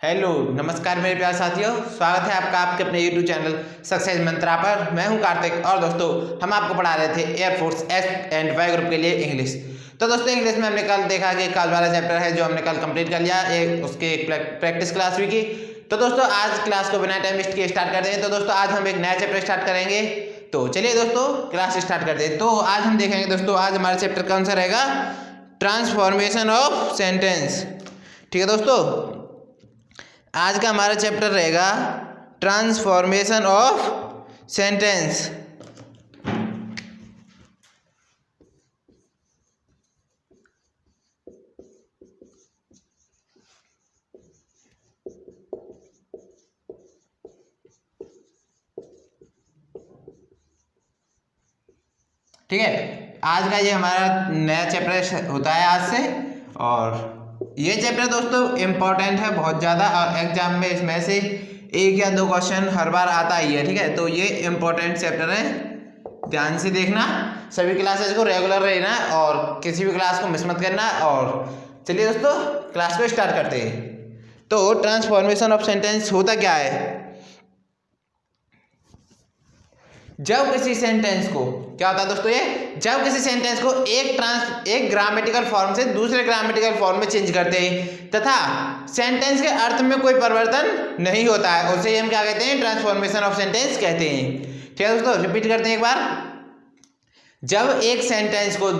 Hello नमस्कार मेरे प्यारे साथियों, स्वागत है आपका आपके अपने यूट्यूब चैनल सक्सेस मंत्रा पर। मैं हूं कार्तिक और दोस्तों हम आपको पढ़ा रहे थे air force X and Y group के लिए इंग्लिश। तो दोस्तों इंग्लिश में हमने कल देखा कि कल वाला चैप्टर है जो हमने कल कंप्लीट कर लिया, उसके एक प्रैक्टिस क्लास भी की। तो दोस्तों आज क्लास को बिना टाइम वेस्ट किए स्टार्ट करते हैं। तो दोस्तों आज हम एक नया चैप्टर स्टार्ट करेंगे। तो चलिए दोस्तों क्लास स्टार्ट करते हैं। तो आज हम देखेंगे दोस्तों, आज हमारा चैप्टर कौन सा रहेगा? Transformation of sentence. ठीक है दोस्तों, आज का हमारा चैप्टर रहेगा ट्रांसफॉर्मेशन ऑफ सेंटेंस। ठीक है, आज का ये हमारा नया चैप्टर होता है आज से। और ये चैप्टर दोस्तों इम्पोर्टेंट है बहुत ज़्यादा, और एग्जाम में इसमें से एक या दो क्वेश्चन हर बार आता ही है। ठीक है, तो ये इम्पोर्टेंट चैप्टर है, ध्यान से देखना, सभी क्लासेस को रेगुलर रहना और किसी भी क्लास को मिस मत करना। और चलिए दोस्तों क्लास को स्टार्ट करते हैं। तो ट्रांसफॉर्मेशन ऑफ सेंटेंस होता क्या है? जब किसी सेंटेंस को, क्या होता है दोस्तों ये, जब किसी सेंटेंस को एक ग्रामेटिकल फॉर्म से दूसरे ग्रामेटिकल फॉर्म में चेंज करते हैं तथा सेंटेंस के अर्थ में कोई परिवर्तन नहीं होता है, उसे हम क्या कहते हैं? ट्रांसफॉर्मेशन ऑफ सेंटेंस कहते हैं। ठीक है दोस्तों, रिपीट करते हैं एक बार। जब एक सेंटेंस को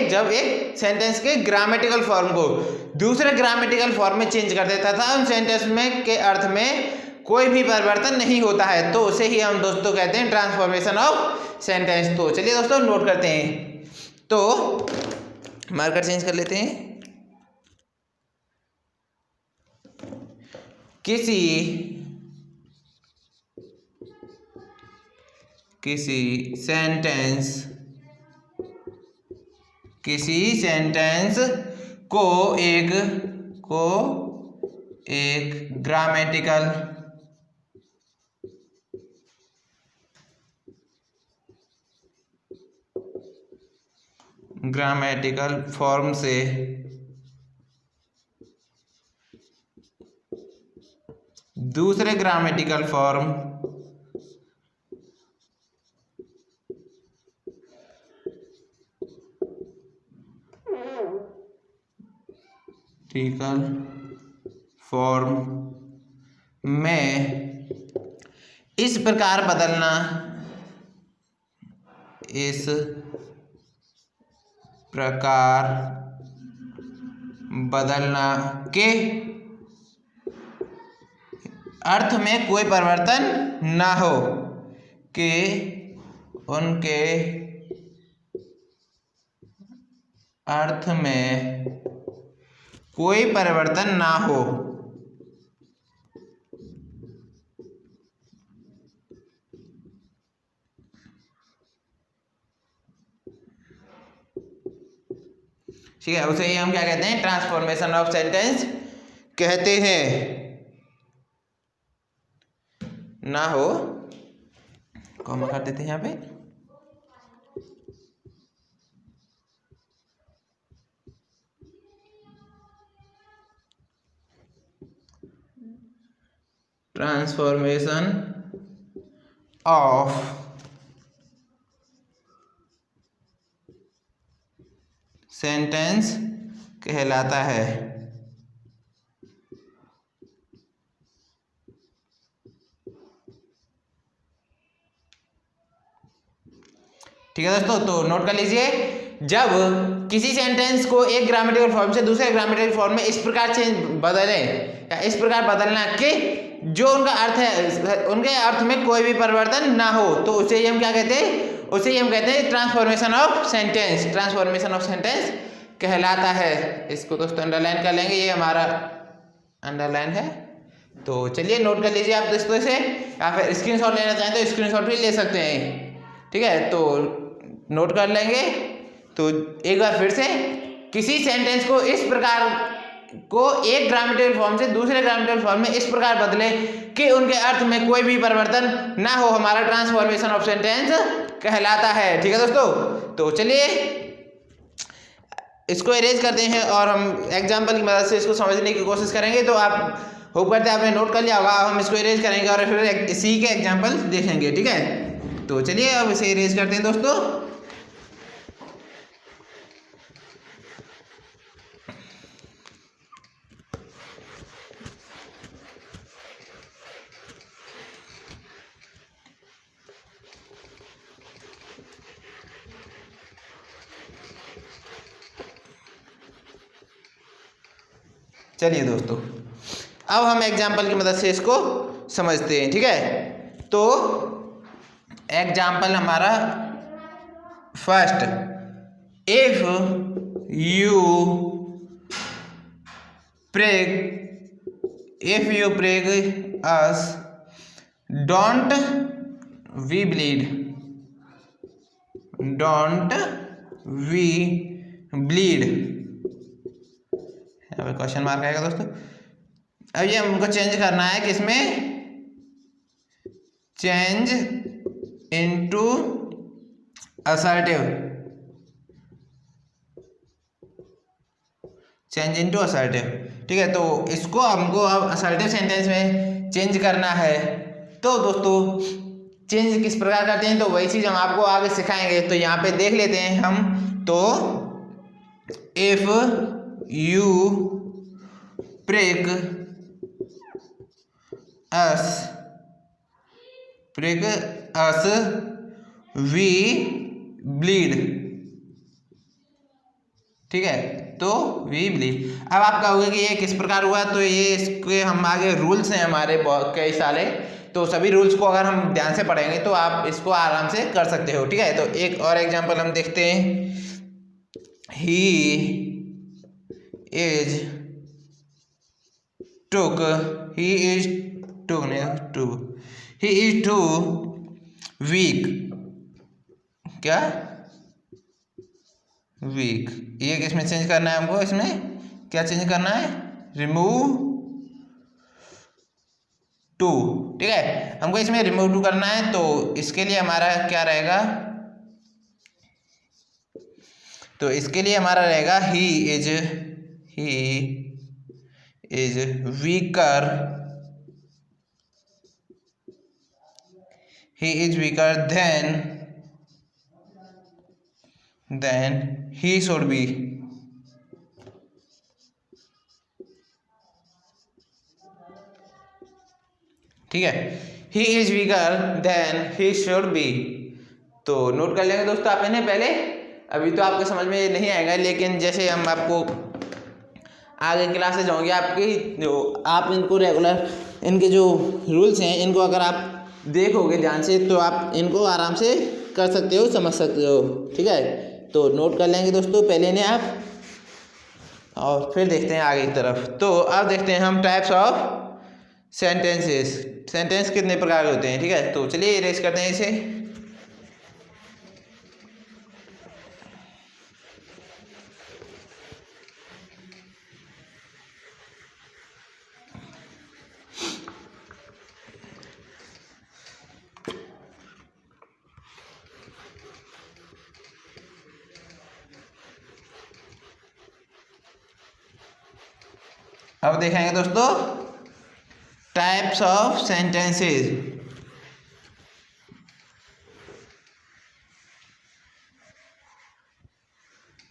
जब एक सेंटेंस के ग्रामेटिकल फॉर्म को दूसरे ग्रामेटिकल फॉर्म में चेंज करते तथा उन सेंटेंस में के अर्थ में कोई भी परिवर्तन नहीं होता है, तो उसे ही हम दोस्तों कहते हैं ट्रांसफॉर्मेशन ऑफ सेंटेंस। तो चलिए दोस्तों नोट करते हैं। तो मार्कर चेंज कर लेते हैं। किसी सेंटेंस को एक ग्रामेटिकल फॉर्म से दूसरे ग्रामेटिकल फॉर्म में इस प्रकार बदलना के अर्थ में कोई परिवर्तन ना हो, कि उनके अर्थ में कोई परिवर्तन ना हो। ठीक है, उसे ही हम क्या कहते हैं? ट्रांसफॉर्मेशन ऑफ सेंटेंस कहते हैं। ना हो, कॉमा कर देते हैं यहाँ पे। ट्रांसफॉर्मेशन ऑफ सेंटेंस कहलाता है। ठीक है दोस्तों, तो नोट कर लीजिए। जब किसी सेंटेंस को एक ग्रामेटिकल फॉर्म से दूसरे ग्रामेटिकल फॉर्म में इस प्रकार बदलें या इस प्रकार बदलना कि जो उनका अर्थ है उनके अर्थ में कोई भी परिवर्तन ना हो, तो उसे ही हम क्या कहते हैं? उसे ही हम कहते हैं transformation of sentence. Transformation of sentence कहलाता है। इसको दोस्तों अंडरलाइन कर लेंगे, ये हमारा अंडरलाइन है। तो चलिए नोट कर लीजिए आप दोस्तों से, या फिर स्क्रीनशॉट लेना चाहें तो स्क्रीनशॉट भी ले सकते हैं। ठीक है, तो नोट कर लेंगे। तो एक बार फिर से, किसी सेंटेंस को इस प्रकार एक ग्रामेटिकल फॉर्म से दूसरे ग्रामेटिकल फॉर्म में इस प्रकार बदले कि उनके अर्थ में कोई भी परिवर्तन ना हो, हमारा ट्रांसफॉर्मेशन ऑफ सेंटेंस कहलाता है। ठीक है दोस्तों, तो चलिए इसको इरेज करते हैं और हम एग्जाम्पल की मदद से इसको समझने की कोशिश करेंगे। तो आप होप करते हैं आपने नोट कर लिया होगा। हम इसको इरेज करेंगे और फिर इसी के एग्जाम्पल देखेंगे, ठीक है। तो चलिए अब इसे इरेज करते हैं दोस्तों। चलिए दोस्तों, अब हम एग्जाम्पल की मदद से इसको समझते हैं, ठीक है। तो एग्जाम्पल हमारा first, if you prick us don't we bleed यहाँ पे क्वेश्चन मार्क आएगा दोस्तों। अब ये हमको चेंज करना है किसमें, चेंज इनटू असर्टिव, ठीक है। तो इसको हमको अब असर्टिव सेंटेंस में चेंज करना है। तो दोस्तों चेंज किस प्रकार करते हैं, तो वही चीज हम आपको आगे सिखाएंगे। तो यहाँ पे देख लेते हैं हम। तो if you prick us we bleed, ठीक है। तो वी ब्लीड। अब आप कहोगे कि ये किस प्रकार हुआ, तो ये इसके हम आगे रूल्स हैं हमारे बहुत कई सारे। तो सभी रूल्स को अगर हम ध्यान से पढ़ेंगे तो आप इसको आराम से कर सकते हो, ठीक है। तो एक और एग्जांपल हम देखते हैं। ही इज टू वीक, क्या वीक, ये किसमें चेंज करना है हमको, इसमें क्या चेंज करना है, रिमूव टू, ठीक है। हमको इसमें रिमूव टू करना है। तो इसके लिए हमारा क्या रहेगा, तो इसके लिए हमारा रहेगा he is weaker than he should be, ठीक है। He is weaker than he should be. तो नोट कर लेंगे दोस्तों आप इन्हें पहले। अभी तो आपको समझ में नहीं आएगा, लेकिन जैसे हम आपको आगे क्लासेज होंगे आपकी, जो आप इनको रेगुलर इनके जो रूल्स हैं इनको अगर आप देखोगे ध्यान से तो आप इनको आराम से कर सकते हो, समझ सकते हो, ठीक है। तो नोट कर लेंगे दोस्तों पहले ने आप, और फिर देखते हैं आगे की तरफ। तो अब देखते हैं हम टाइप्स ऑफ सेंटेंसेस, सेंटेंस कितने प्रकार के होते हैं, ठीक है। तो चलिए इरेज करते हैं इसे। अब देखेंगे दोस्तों टाइप्स ऑफ सेंटेंसेस।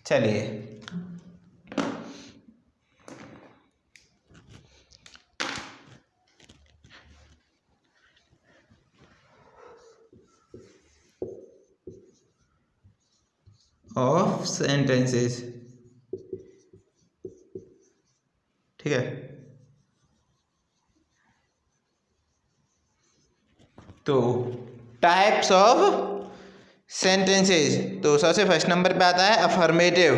चलिए ऑफ सेंटेंसेस, ठीक है। तो टाइप्स ऑफ सेंटेंसेस, तो सबसे फर्स्ट नंबर पे आता है अफर्मेटिव।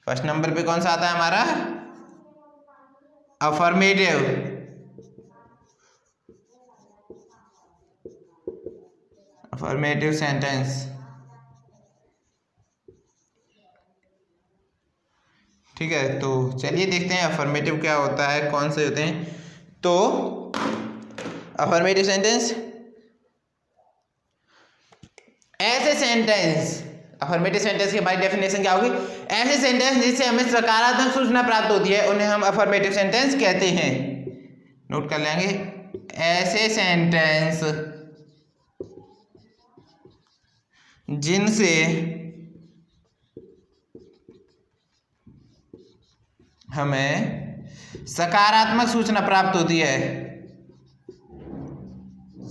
फर्स्ट नंबर पे कौन सा आता है हमारा, अफर्मेटिव, अफर्मेटिव सेंटेंस, ठीक है। तो चलिए देखते हैं अफर्मेटिव क्या होता है, कौन से होते हैं। तो अफर्मेटिव सेंटेंस ऐसे सेंटेंस, अफर्मेटिव सेंटेंस की हमारी डेफिनेशन क्या होगी? ऐसे सेंटेंस जिससे हमें सकारात्मक सूचना प्राप्त होती है उन्हें हम अफर्मेटिव सेंटेंस कहते हैं। नोट कर लेंगे, ऐसे सेंटेंस जिनसे हमें सकारात्मक सूचना प्राप्त होती है,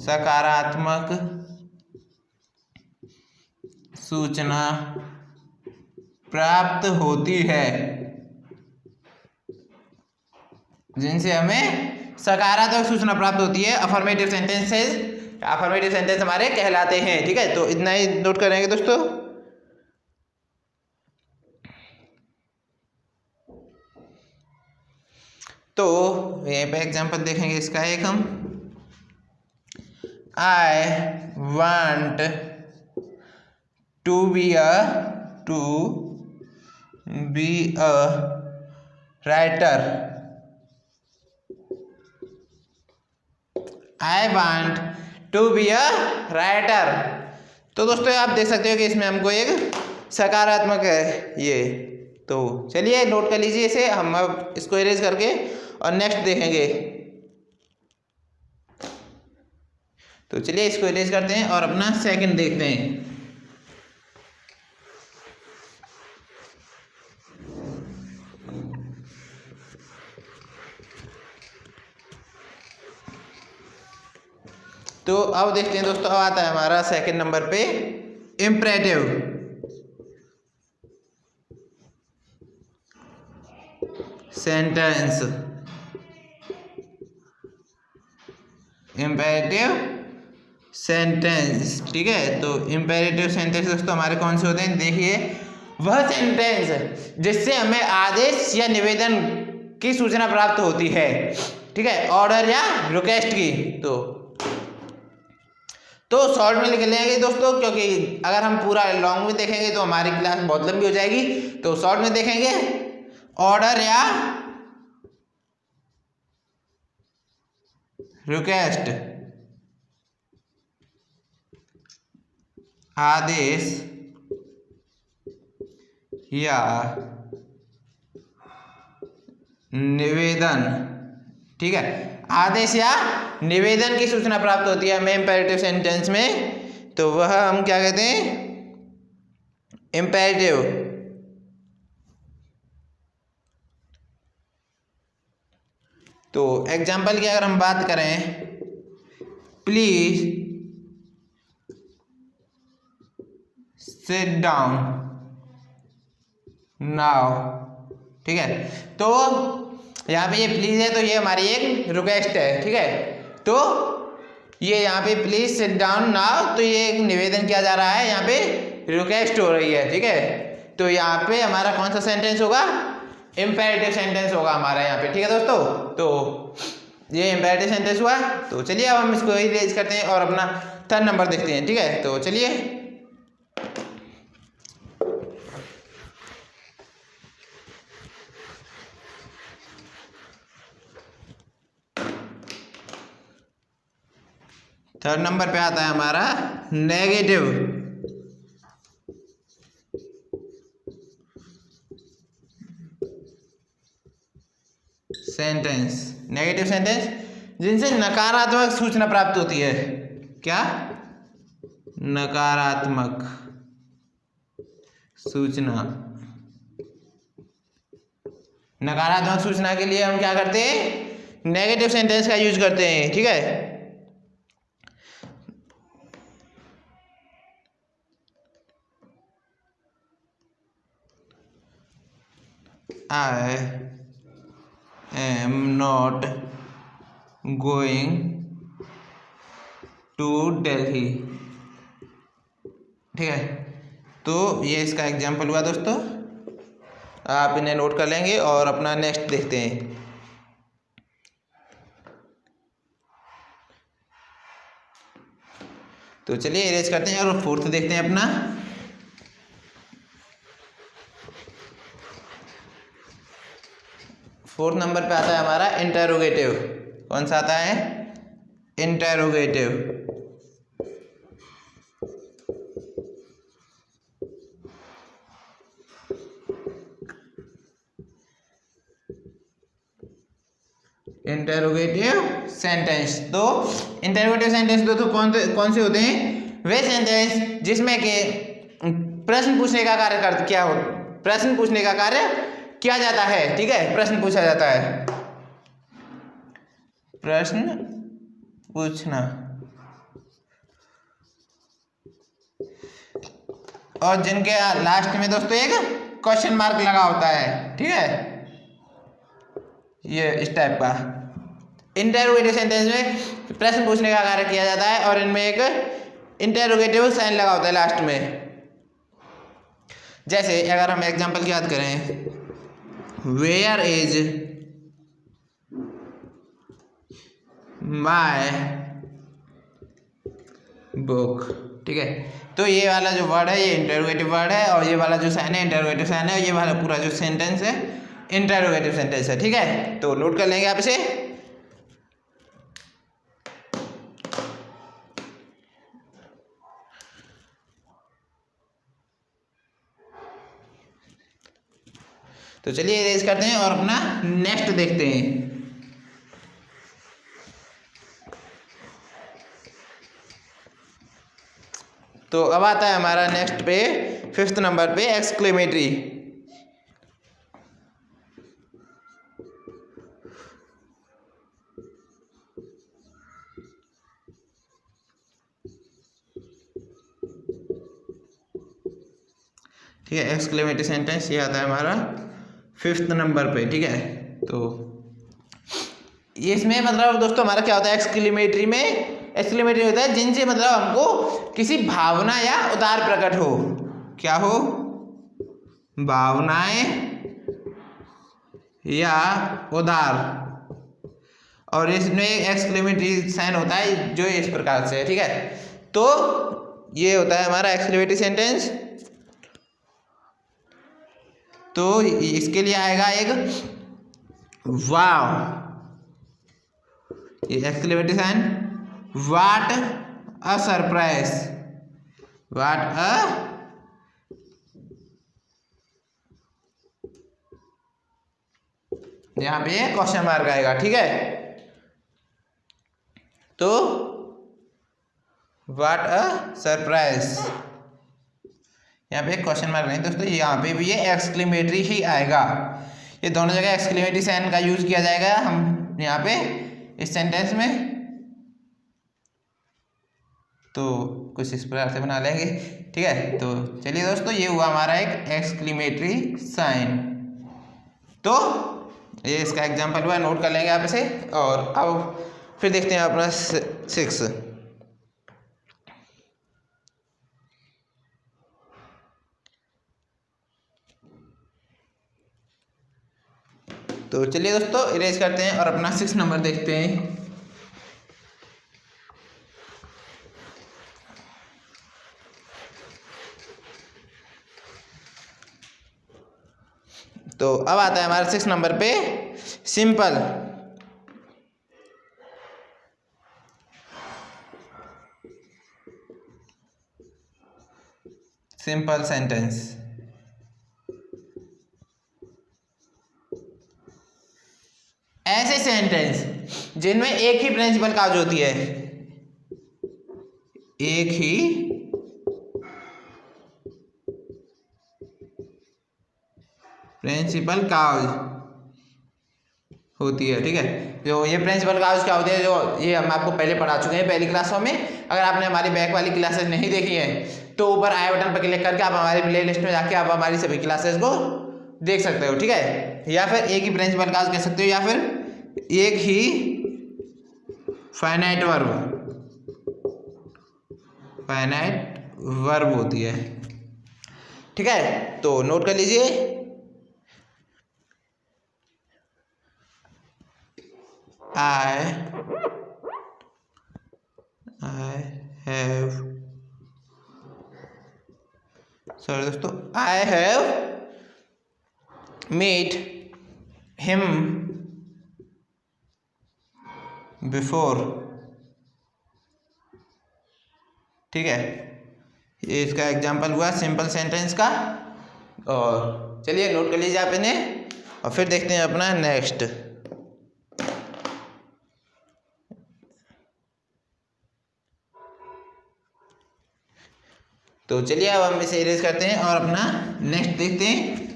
सकारात्मक सूचना प्राप्त होती है, जिनसे हमें सकारात्मक सूचना प्राप्त होती है, अफर्मेटिव सेंटेंस हमारे कहलाते हैं। ठीक है, तो इतना ही नोट करेंगे दोस्तों। तो यहीं पे एग्जांपल देखेंगे इसका एक हम, I want to be a writer. I want to be a writer. तो दोस्तों आप देख सकते हो कि इसमें हमको एक सकारात्मक है ये। तो चलिए नोट कर लीजिए इसे, हम अब इसको इरेज करके और नेक्स्ट देखेंगे। तो चलिए इसको इरेज करते हैं और अपना सेकंड देखते हैं। तो अब देखते हैं दोस्तों, अब आता है हमारा सेकंड नंबर पे इम्परेटिव सेंटेंस। इम्पेरेटिव सेंटेंस, ठीक है। तो इम्पेरेटिव सेंटेंस दोस्तों हमारे कौन से होते हैं? देखिए, वह सेंटेंस जिससे हमें आदेश या निवेदन की सूचना प्राप्त होती है, ठीक है, ऑर्डर या रिक्वेस्ट की। तो शॉर्ट में लिख लेंगे दोस्तों, क्योंकि अगर हम पूरा लॉन्ग में देखेंगे तो हमारी क्लास बहुत लंबी हो जाएगी। तो शॉर्ट में देखेंगे, ऑर्डर या रिक्वेस्ट, आदेश या निवेदन, ठीक है, आदेश या निवेदन की सूचना प्राप्त होती है हमें इम्पेरेटिव सेंटेंस में। तो वह हम क्या कहते हैं? इम्पेरेटिव। तो एग्जाम्पल की अगर हम बात करें, प्लीज सिट डाउन नाउ, ठीक है। तो यहाँ पे ये प्लीज है, तो ये हमारी एक रिक्वेस्ट है, ठीक है। तो ये यहाँ पे प्लीज सिट डाउन नाउ, तो ये एक निवेदन किया जा रहा है, यहाँ पे रिक्वेस्ट हो रही है, ठीक है। तो यहाँ पे हमारा कौन सा सेंटेंस होगा? इम्पेरेटिव सेंटेंस होगा हमारा यहाँ पे, ठीक है दोस्तों। तो ये इम्पेरेटिव सेंटेंस हुआ। तो चलिए अब हम इसको इरेज करते हैं और अपना थर्ड नंबर देखते हैं, ठीक है। तो चलिए, थर्ड नंबर पे आता है हमारा नेगेटिव सेंटेंस। नेगेटिव सेंटेंस जिनसे नकारात्मक सूचना प्राप्त होती है। क्या? नकारात्मक सूचना। नकारात्मक सूचना के लिए हम क्या करते हैं? नेगेटिव सेंटेंस का यूज करते हैं, ठीक है। I am not going to Delhi, ठीक है। तो ये इसका एग्जाम्पल हुआ दोस्तों, आप इन्हें नोट कर लेंगे और अपना नेक्स्ट देखते हैं। तो चलिए इरेज करते हैं और फोर्थ देखते हैं अपना। फोर्थ नंबर पे आता है हमारा इंटेरोगेटिव। कौन सा आता है? इंटेरोगेटिव। Interrogative sentence. तो इंटेरोगेटिव सेंटेंस दोस्तों कौन से होते हैं? वे सेंटेंस जिसमें के प्रश्न पूछने का कार्य प्रश्न पूछने का कार्य किया जाता है। ठीक है, प्रश्न पूछा जाता है, प्रश्न पूछना, और जिनके लास्ट में दोस्तों एक क्वेश्चन मार्क लगा होता है। ठीक है, ये इस टाइप का इंटेरोगेटिव सेंटेंस में प्रश्न पूछने का कार्य किया जाता है और इनमें एक इंटेरोगेटिव साइन लगा होता है लास्ट में। जैसे अगर हम एग्जांपल की बात करें, वेयर इज माय बुक। ठीक है, तो ये वाला जो वर्ड है ये इंटेरोगेटिव वर्ड है और ये वाला जो साइन है इंटेरोगेटिव साइन है और ये वाला पूरा जो सेंटेंस है इंटेरोगेटिव सेंटेंस है। ठीक है, तो नोट कर लेंगे आप इसे। तो चलिए इरेज करते हैं और अपना नेक्स्ट देखते हैं। तो अब आता है हमारा नेक्स्ट पे 5th नंबर पे एक्सक्लेमेटरी। ठीक है, एक्सक्लेमेटरी सेंटेंस ये आता है हमारा 5th नंबर पे। ठीक है, तो ये इसमें मतलब दोस्तों हमारा क्या होता है एक्सक्लेमेटरी में? एक्सक्लेमेटरी होता है जिनसे मतलब हमको किसी भावना या उद्गार प्रकट हो। क्या हो? भावनाएं या उद्गार। और इसमें एक्सक्लेमेटरी साइन होता है जो इस प्रकार से है। ठीक है, तो ये होता है हमारा एक्सक्लेमेटरी सेंटेंस। तो इसके लिए आएगा एक वाव, ये exclamatory sign, what a surprise, what a, यहां पे क्वेश्चन मार्क आएगा। ठीक है, तो व्हाट अ सरप्राइज, यहाँ पे क्वेश्चन मार्क नहीं दोस्तों, यहाँ पे भी ये एक्सक्लेमेटरी ही आएगा। ये दोनों जगह एक्सक्लेमेटरी साइन का यूज किया जाएगा हम यहाँ पे इस सेंटेंस में। तो कुछ इस प्रकार से बना लेंगे। ठीक है, तो चलिए दोस्तों ये हुआ हमारा एक एक्सक्लेमेटरी साइन। तो ये इसका एग्जाम्पल हुआ, नोट कर लेंगे आप इसे। और अब फिर देखते हैं अपना 6। तो चलिए दोस्तों इरेज करते हैं और अपना 6 नंबर देखते हैं। तो अब आता है हमारे 6 नंबर पे सिंपल। सिंपल सेंटेंस, ऐसे सेंटेंस जिनमें एक ही प्रिंसिपल काज होती है, एक ही प्रिंसिपल काज होती है। ठीक है, जो ये प्रिंसिपल काज क्या होती है, जो ये हम आपको पहले पढ़ा चुके हैं पहली क्लासों में। अगर आपने हमारी बैक वाली क्लासेस नहीं देखी हैं तो ऊपर आई बटन पर क्लिक करके आप हमारी प्ले लिस्ट में जाके आप हमारी सभी क्लासेस को देख सकते हो। ठीक है, या फिर एक ही प्रिंसिपल काज कह सकते हो, या फिर एक ही फाइनाइट वर्ब, फाइनाइट वर्ब होती है। ठीक है, तो नोट कर लीजिए। I have, sorry दोस्तों, I have met him before। ठीक है, ये इसका एग्जाम्पल हुआ सिंपल सेंटेंस का। और चलिए नोट कर लीजिए आप इन्हें और फिर देखते हैं अपना नेक्स्ट। तो चलिए अब हम इसे इरेज करते हैं और अपना नेक्स्ट देखते हैं।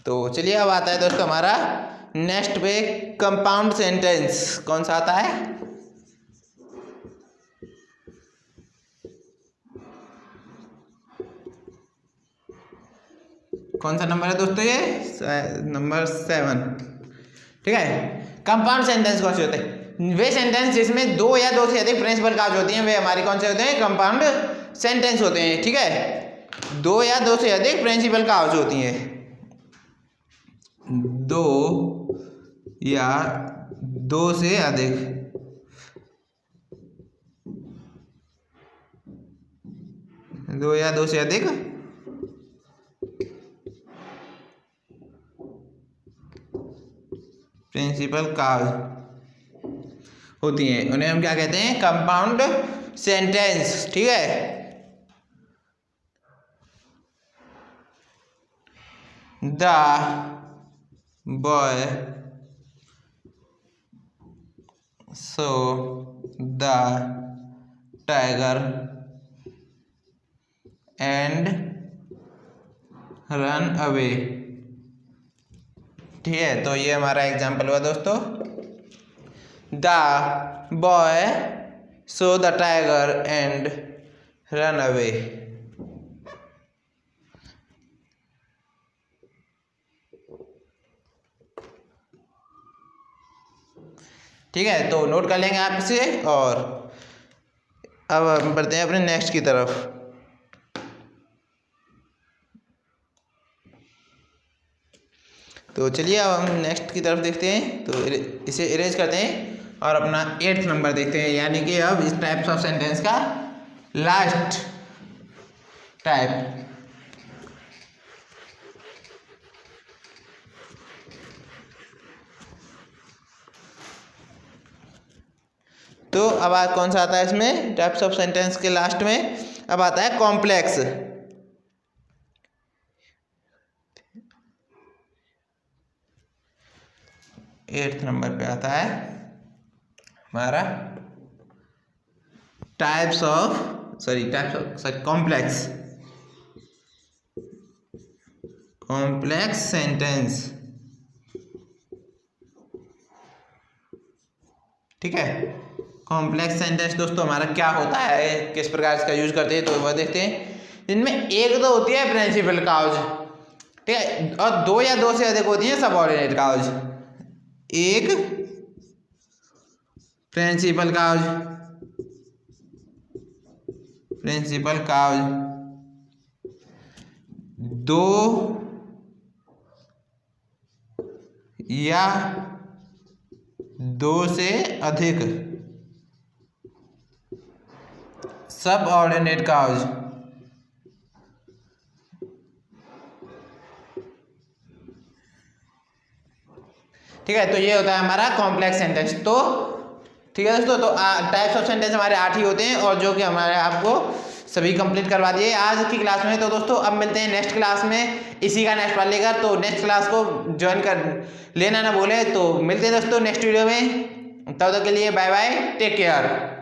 तो चलिए अब आता है दोस्तों हमारा नेक्स्ट पे कंपाउंड सेंटेंस। कौन सा आता है? कौन सा नंबर है दोस्तों? ये नंबर 7। ठीक है। कंपाउंड सेंटेंस कौन से होते हैं? वे सेंटेंस जिसमें दो या दो से अधिक प्रिंसिपल काज होती हैं वे हमारी कौन से होते हैं? कंपाउंड सेंटेंस होते हैं। ठीक है। दो या दो से अधिक प्रिंसिपल काज होती हैं, दो या दो से अधिक, दो या दो से अधिक प्रिंसिपल काज होती हैं, उन्हें हम क्या कहते हैं? Compound sentence. ठीक है। The boy so the tiger and run away. ठीक है। तो ये हमारा एग्जाम्पल हुआ दोस्तों। The boy so the tiger and run away. ठीक है। तो नोट कर लेंगे आप इसे और अब हम बढ़ते हैं अपने नेक्स्ट की तरफ। तो चलिए अब हम नेक्स्ट की तरफ देखते हैं। तो इसे इरेज करते हैं और अपना 8th नंबर देखते हैं, यानी कि अब इस टाइप्स ऑफ सेंटेंस का लास्ट टाइप। तो अब कौन सा आता है इसमें? टाइप्स ऑफ सेंटेंस के लास्ट में अब आता है कॉम्प्लेक्स। 8th नंबर पे आता है हमारा कॉम्प्लेक्स सेंटेंस। ठीक है। कॉम्प्लेक्स सेंटेंस दोस्तों हमारा क्या होता है, किस प्रकार इसका यूज करते हैं, तो वह देखते हैं। इनमें एक तो होती है प्रिंसिपल काउज, ठीक है, और दो या दो से अधिक होती है सबऑर्डिनेट काउज। एक प्रिंसिपल काउज, दो या दो से अधिक सबऑर्डिनेट काउज। ठीक है। तो ये होता है हमारा कॉम्प्लेक्स सेंटेंस। तो ठीक है दोस्तों, तो टाइप्स ऑफ सेंटेंस हमारे 8 ही होते हैं और जो कि हमारे आपको सभी कंप्लीट करवा दिए आज की क्लास में। तो दोस्तों अब मिलते हैं नेक्स्ट क्लास में इसी का नेक्स्ट पार्ट लेकर। तो नेक्स्ट क्लास को ज्वाइन कर लेना ना भूले। तो मिलते हैं दोस्तों नेक्स्ट वीडियो में, तब तक के लिए बाय बाय, टेक केयर।